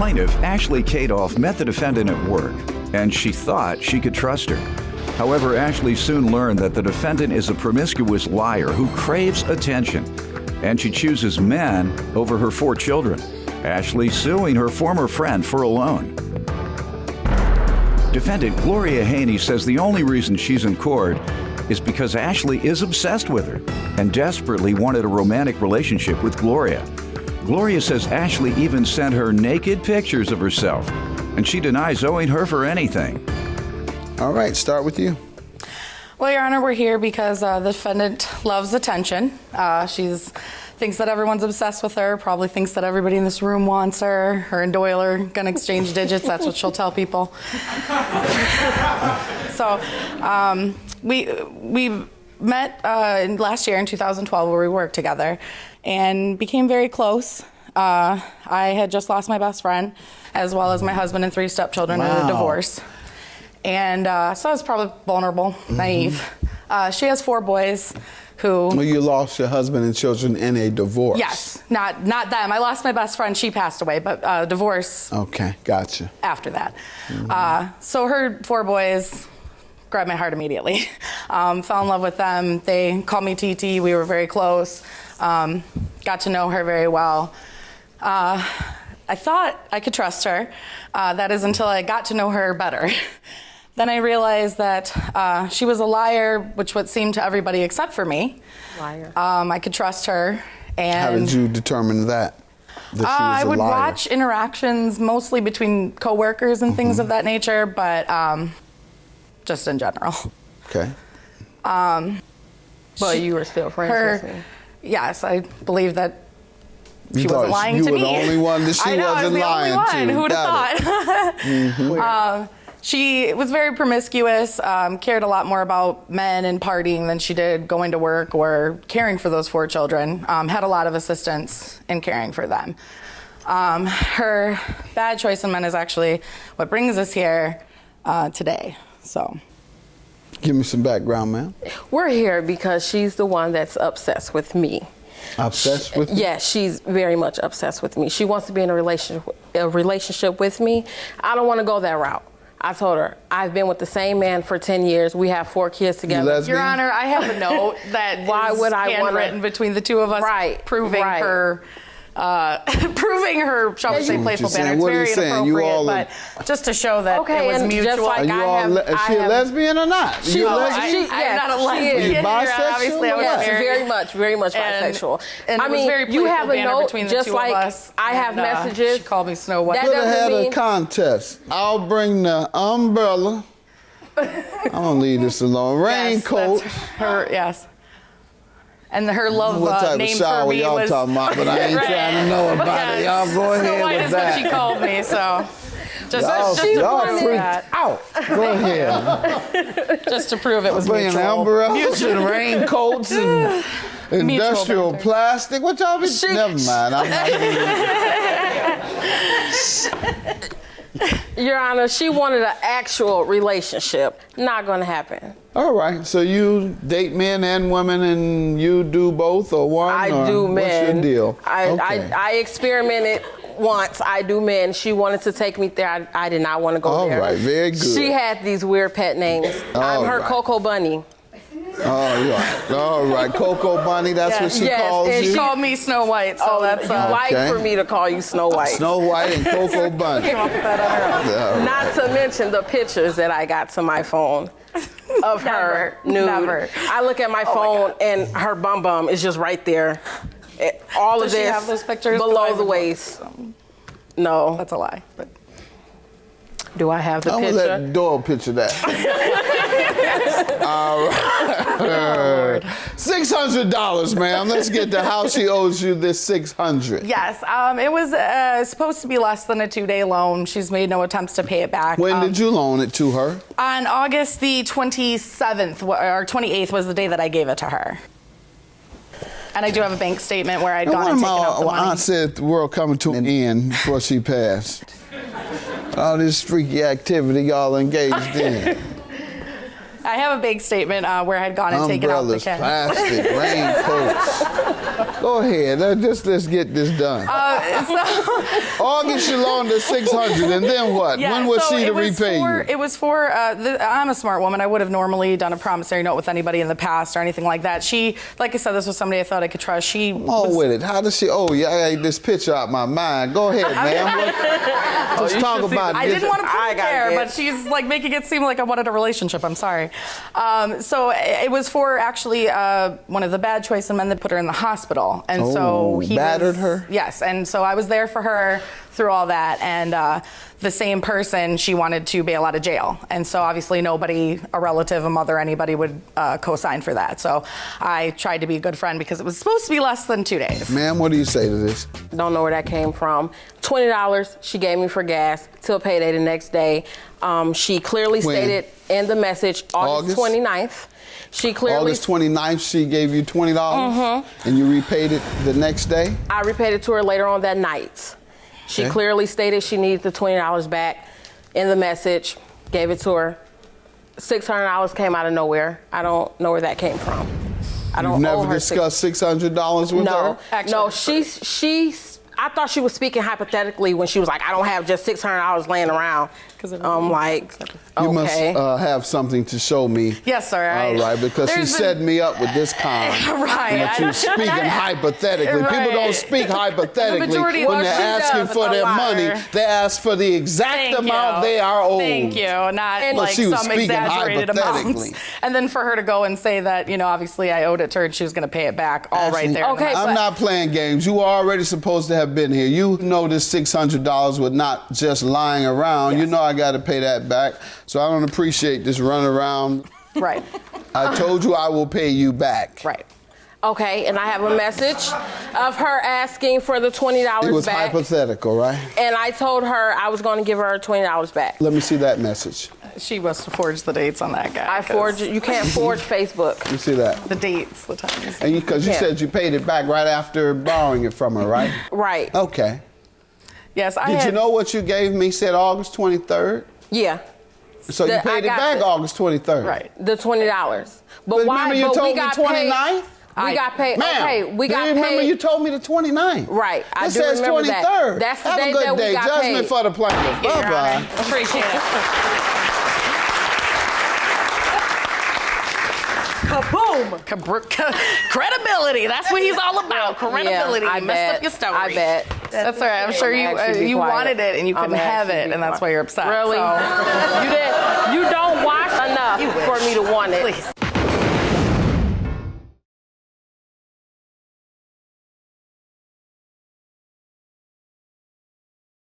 plaintiff, Ashley Kadoff, met the defendant at work, and she thought she could trust her. However, Ashley soon learned that the defendant is a promiscuous liar who craves attention, and she chooses men over her 4 children. Ashley suing her former friend for a loan. Defendant Gloria Haney says the only reason she's in court is because Ashley is obsessed with her and desperately wanted a romantic relationship with Gloria. Gloria says Ashley even sent her naked pictures of herself, and she denies owing her for anything. All right, start with you. Well, Your Honor, we're here because the defendant loves attention. She thinks that everyone's obsessed with her, probably thinks that everybody in this room wants her. Her and Doyle are gonna exchange digits, that's what she'll tell people. So we met last year in 2012 where we worked together and became very close. I had just lost my best friend, as well as my husband and 3 stepchildren in a divorce. And so I was probably vulnerable, naive. She has 4 boys who... Well, you lost your husband and children in a divorce. Yes, not them. I lost my best friend, she passed away, but divorce. Okay, gotcha. After that. So her 4 boys grabbed my heart immediately. Fell in love with them. They called me TT, we were very close. Got to know her very well. I thought I could trust her. That is until I got to know her better. Then I realized that she was a liar, which would seem to everybody except for me. Liar. I could trust her. And how did you determine that? That she was I would a liar? watch interactions mostly between coworkers and things of that nature, but just in general. Okay. But you were still friends with me. Yes, I believe that she You wasn't thought lying you to were me. the only one that she I know, wasn't lying I was the only one. to. Who would have thought? She was very promiscuous, cared a lot more about men and partying than she did going to work or caring for those 4 children. Had a lot of assistance in caring for them. Her bad choice in men is actually what brings us here today. So, Give me some background, ma'am. We're here because she's the one that's obsessed with me. Obsessed with me? Yes, she's very much obsessed with me. She wants to be in a relationship with me. I don't want to go that route. I told her, I've been with the same man for 10 years. We have 4 kids together. Your Honor, I have a note that Why is would I handwritten between the 2 of us, proving her, proving her, shall we say, playful banner. It's very inappropriate, but just to show that it was mutual. Just like is she a lesbian or not? I'm not a lesbian. Are you bisexual? Obviously, I was Yes, married. very much bisexual. And it was very you have a banner note between the just 2 like of us. I have messages. She called me Snow White. That Could have doesn't had a mean- contest. I'll bring the umbrella. I'm gonna leave this alone. Raincoat. Yes. And her love What type name of shower for me y'all was... talking about, but I ain't trying to know about it. Y'all go ahead Snow White with is that. what she called me, so... Y'all freaked that. out. Go ahead. Just to prove it was Bringing mutual. umbrellas and raincoats and industrial banter. plastic. What y'all be? Never mind. I'm not Your Honor, she wanted an actual relationship. Not going to happen. All right. So you date men and women, and you do both, or one? I or do men. What's your deal? I experimented once. I do men. She wanted to take me there. I did not want to go there. All right. Very good. She had these weird pet names. I'm her Cocoa Bunny. Oh, yeah. All right. Cocoa Bunny, that's what she calls and you? she called me Snow White, so that's... You like for me to call you Snow White. Snow White and Cocoa Bunny. Came up with that on her own. Not to mention the pictures that I got to my phone of her nude. Never. I look at my phone and her bum bum is just right there. All Does of she this have those pictures? below the waist. No. That's a lie. But do I have the I'm picture? gonna let Doyle picture that. All right. $600, ma'am. Let's get to how she owes you this $600. yes, it was supposed to be less than a 2-day loan. She's made no attempts to pay it back. When did you loan it to her? On August the 27th, or 28th was the day that I gave it to her. And I do have a bank statement where I'd gone and taken out the money. Aunt said the world coming to an end before she passed. All this freaky activity y'all engaged in. I have a bank statement where I had gone and taken out the umbrellas, cash. plastic, raincoats. Go ahead. Let's get this done. August, you loaned her $600, and then what? Yeah, when was so she to it was repay for, you? It was for, I'm a smart woman. I would have normally done a promissory note with anybody in the past or anything like that. She, like I said, this was somebody I thought I could trust. She was with it. How does she? Oh, yeah, I ate this picture out my mind. Go ahead, ma'am. Let's talk about I this. didn't want to put it there, but she's like making it seem like I wanted a relationship. I'm sorry. So it was for actually one of the bad choice men that put her in the hospital, and so he battered her. Yes, and so I was there for her through all that, and the same person, she wanted to bail out of jail, and so obviously nobody, a relative, a mother, anybody would co-sign for that. So I tried to be a good friend because it was supposed to be less than 2 days. Ma'am, what do you say to this? Don't know where that came from. $20 she gave me for gas till payday the next day. She clearly stated in the message August 29th. She clearly August 29th, she gave you $20, and you repaid it the next day? I repaid it to her later on that night. She clearly stated she needed the $20 back in the message, gave it to her. $600 came out of nowhere. I don't know where that came from. I don't You've owe never her discussed $600 with her? No, I thought she was speaking hypothetically when she was like, I don't have just $600 laying around. I'm like, okay. You must have something to show me. Yes, sir. All right, because she set me up with this con. Right. That you're speaking hypothetically. Right. People don't speak hypothetically. The when they're asking for their money, they ask for the exact amount they are owed. Thank you. Not But like she was some speaking exaggerated hypothetically. amounts. And then for her to go and say that, you know, obviously I owed it to her and she was going to pay it back all right there. Okay, I'm not playing games. You were already supposed to have been here. You know this $600 was not just lying around. Yes. You know I got to pay that back. So I don't appreciate this runaround. Right. I told you I will pay you back. Right. Okay, and I have a message of her asking for the $20 back. It was hypothetical, right? And I told her I was going to give her $20 back. Let me see that message. She must have forged the dates on that guy. I forged it. You can't forge Facebook. Let me see that. the dates, the times. And because you said you paid it back right after borrowing it from her, right? Right. Okay. Yes, I Did you know what you gave me said August 23rd? Yeah. So you paid it back August 23rd. Right. The $20. But why? remember you But told we me got 29th? We got paid. Ma'am, Okay, we got paid. remember you told me the 29th. Right, I It do says remember 23rd. that. That's the Have day a good that we day. got Judgment paid. for the plaintiff. Your Bye-bye. Honor. Appreciate it. Kaboom! Credibility. That's what he's all about. Credibility. Yeah, I Messed bet. up your story. I bet. That's all right. I'm sure you wanted it and you couldn't have it, and that's why you're upset. Really? So. You don't watch enough for me to want it. Please.